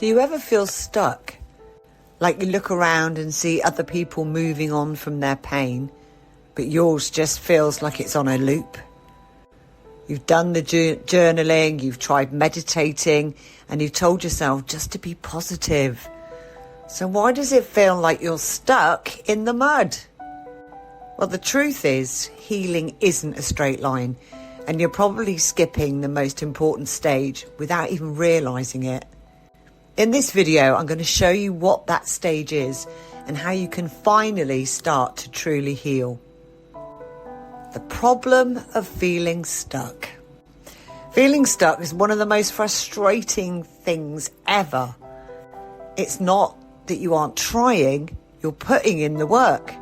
Do you ever feel stuck? Like you look around and see other people moving on from their pain, but yours just feels like it's on a loop? You've done the journaling, you've tried meditating, and you've told yourself just to be positive. So why does it feel like you're stuck in the mud? Well, the truth is, healing isn't a straight line, and you're probably skipping the most important stage without even realising it. In this video, I'm going to show you what that stage is and how you can finally start to truly heal. The problem of feeling stuck. Feeling stuck is one of the most frustrating things ever. It's not that you aren't trying, you're putting in the work.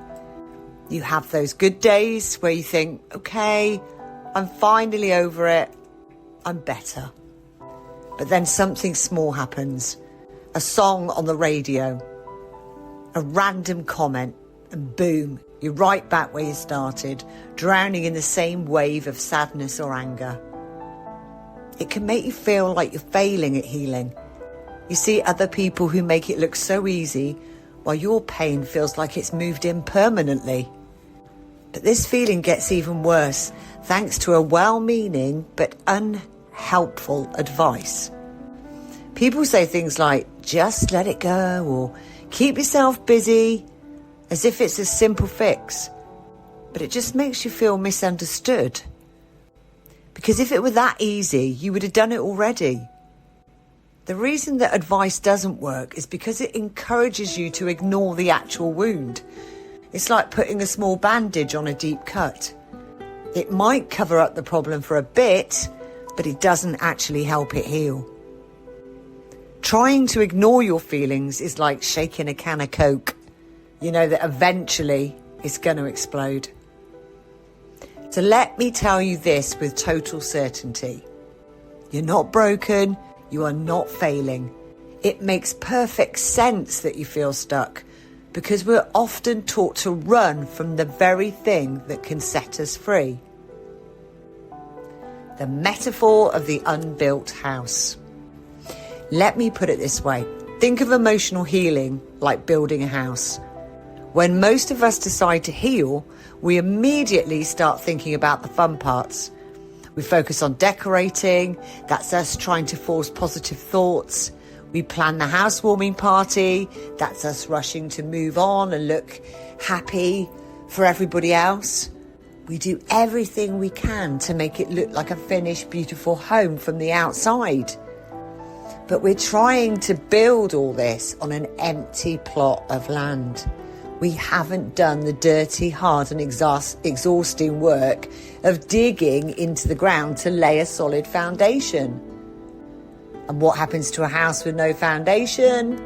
You have those good days where you think, okay, I'm finally over it, I'm better. But then something small happens. A song on the radio, a random comment, and boom, you're right back where you started, drowning in the same wave of sadness or anger. It can make you feel like you're failing at healing. You see other people who make it look so easy, while your pain feels like it's moved in permanently. But this feeling gets even worse thanks to a well-meaning but unhelpful advice. People say things like, just let it go, or keep yourself busy, as if it's a simple fix. But it just makes you feel misunderstood. Because if it were that easy, you would have done it already. The reason that advice doesn't work is because it encourages you to ignore the actual wound. It's like putting a small bandage on a deep cut. It might cover up the problem for a bit, but it doesn't actually help it heal. Trying to ignore your feelings is like shaking a can of Coke. You know that eventually it's going to explode. So let me tell you this with total certainty. You're not broken. You are not failing. It makes perfect sense that you feel stuck because we're often taught to run from the very thing that can set us free. The metaphor of the unbuilt house. Let me put it this way. Think of emotional healing like building a house. When most of us decide to heal, we immediately start thinking about the fun parts. We focus on decorating. That's us trying to force positive thoughts. We plan the housewarming party. That's us rushing to move on and look happy for everybody else. We do everything we can to make it look like a finished, beautiful home from the outside. But we're trying to build all this on an empty plot of land. We haven't done the dirty, hard and exhausting work of digging into the ground to lay a solid foundation. And what happens to a house with no foundation?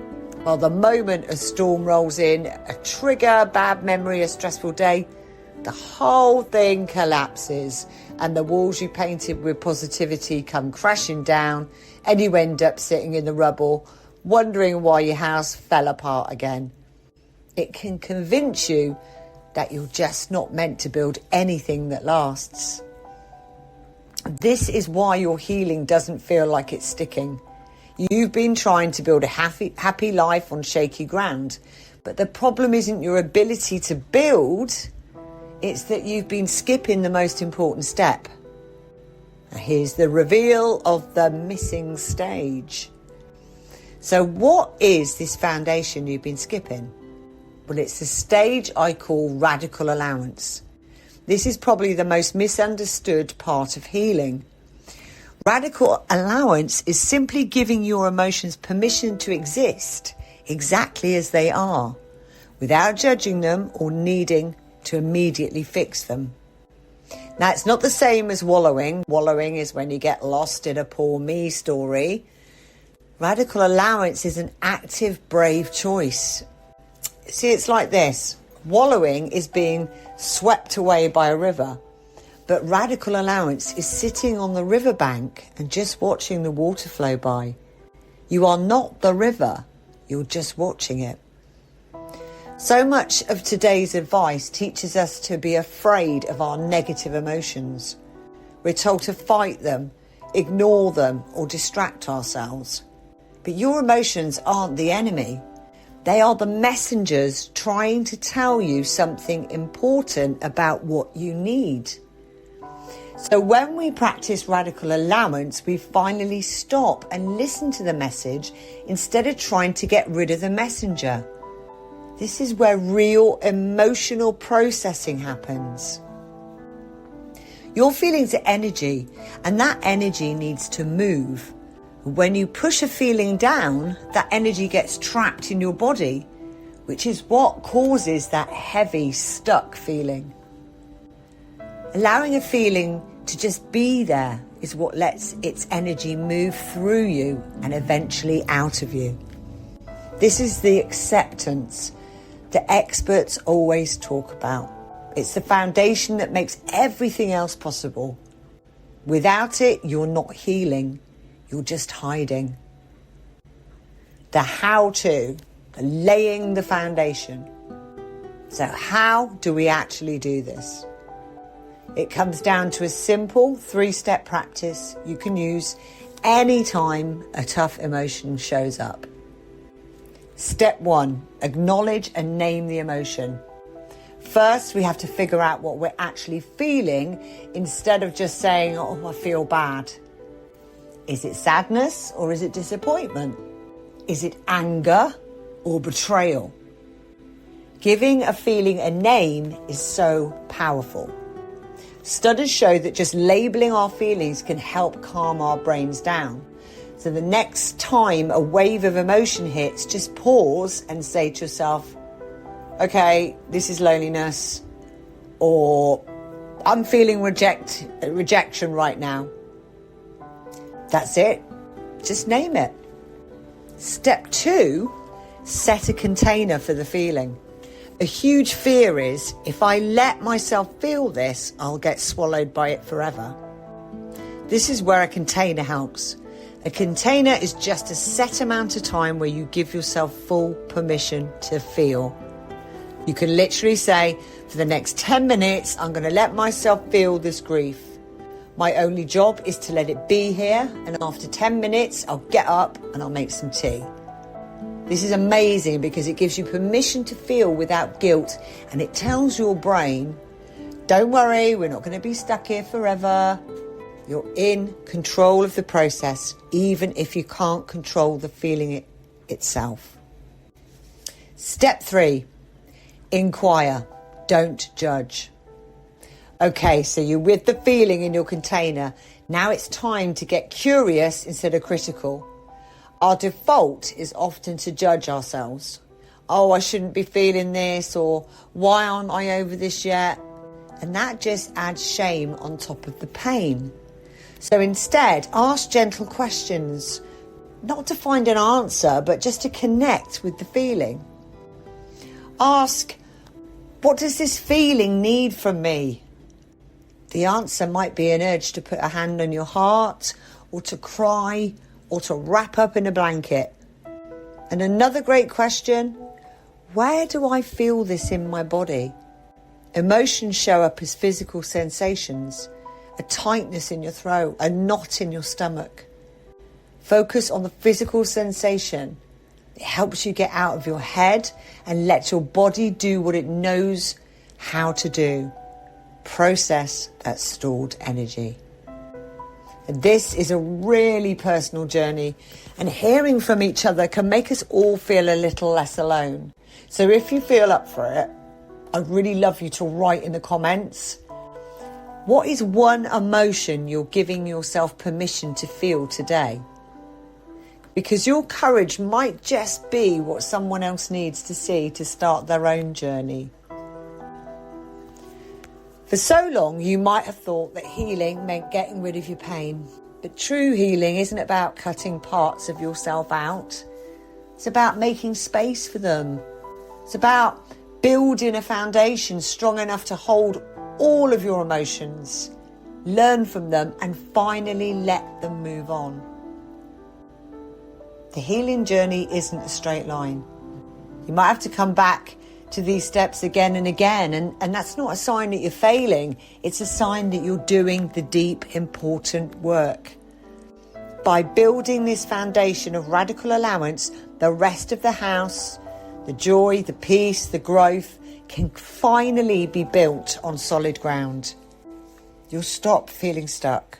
Well, the moment a storm rolls in, a trigger, bad memory, a stressful day, the whole thing collapses and the walls you painted with positivity come crashing down and you end up sitting in the rubble, wondering why your house fell apart again. It can convince you that you're just not meant to build anything that lasts. This is why your healing doesn't feel like it's sticking. You've been trying to build a happy life on shaky ground, but the problem isn't your ability to build, it's that you've been skipping the most important step. Now here's the reveal of the missing stage. So what is this foundation you've been skipping? Well, it's the stage I call radical allowance. This is probably the most misunderstood part of healing. Radical allowance is simply giving your emotions permission to exist exactly as they are, without judging them or needing to immediately fix them. Now, it's not the same as wallowing. Wallowing is when you get lost in a poor me story. Radical allowance is an active, brave choice. See, it's like this. Wallowing is being swept away by a river, but radical allowance is sitting on the riverbank and just watching the water flow by. You are not the river, you're just watching it. So much of today's advice teaches us to be afraid of our negative emotions. We're told to fight them, ignore them, or distract ourselves. But your emotions aren't the enemy. They are the messengers trying to tell you something important about what you need. So when we practice radical allowance, we finally stop and listen to the message instead of trying to get rid of the messenger. This is where real emotional processing happens. Your feelings are energy, and that energy needs to move. When you push a feeling down, that energy gets trapped in your body, which is what causes that heavy, stuck feeling. Allowing a feeling to just be there is what lets its energy move through you and eventually out of you. This is the acceptance that experts always talk about. It's the foundation that makes everything else possible. Without it, you're not healing. You're just hiding. The how-to, the laying the foundation. So how do we actually do this? It comes down to a simple 3-step practice you can use anytime a tough emotion shows up. Step 1, acknowledge and name the emotion. First, we have to figure out what we're actually feeling instead of just saying, oh, I feel bad. Is it sadness or is it disappointment? Is it anger or betrayal? Giving a feeling a name is so powerful. Studies show that just labeling our feelings can help calm our brains down. So the next time a wave of emotion hits, just pause and say to yourself, okay, this is loneliness, or I'm feeling rejection right now. That's it. Just name it. Step 2, set a container for the feeling. A huge fear is, if I let myself feel this, I'll get swallowed by it forever. This is where a container helps. A container is just a set amount of time where you give yourself full permission to feel. You can literally say, for the next 10 minutes, I'm going to let myself feel this grief. My only job is to let it be here, and after 10 minutes, I'll get up and I'll make some tea. This is amazing because it gives you permission to feel without guilt, and it tells your brain, don't worry, we're not going to be stuck here forever. You're in control of the process, even if you can't control the feeling itself. Step 3, inquire, don't judge. Okay, so you're with the feeling in your container. Now it's time to get curious instead of critical. Our default is often to judge ourselves. Oh, I shouldn't be feeling this, or why aren't I over this yet? And that just adds shame on top of the pain. So instead, ask gentle questions, not to find an answer, but just to connect with the feeling. Ask, what does this feeling need from me? The answer might be an urge to put a hand on your heart, or to cry, or to wrap up in a blanket. And another great question, where do I feel this in my body? Emotions show up as physical sensations, a tightness in your throat, a knot in your stomach. Focus on the physical sensation. It helps you get out of your head and let your body do what it knows how to do. Process that stored energy. And this is a really personal journey, and hearing from each other can make us all feel a little less alone. So if you feel up for it, I'd really love you to write in the comments, what is one emotion you're giving yourself permission to feel today? Because your courage might just be what someone else needs to see to start their own journey. For so long, you might have thought that healing meant getting rid of your pain. But true healing isn't about cutting parts of yourself out. It's about making space for them. It's about building a foundation strong enough to hold all of your emotions, learn from them, and finally let them move on. The healing journey isn't a straight line. You might have to come back to these steps again and again, and that's not a sign that you're failing. It's a sign that you're doing the deep, important work. By building this foundation of radical allowance, the rest of the house, the joy, the peace, the growth can finally be built on solid ground. You'll stop feeling stuck.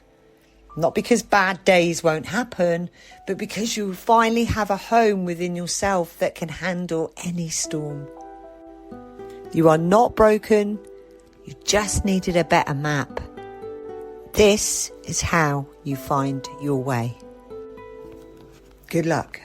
Not because bad days won't happen, but because you finally have a home within yourself that can handle any storm. You are not broken. You just needed a better map. This is how you find your way. Good luck.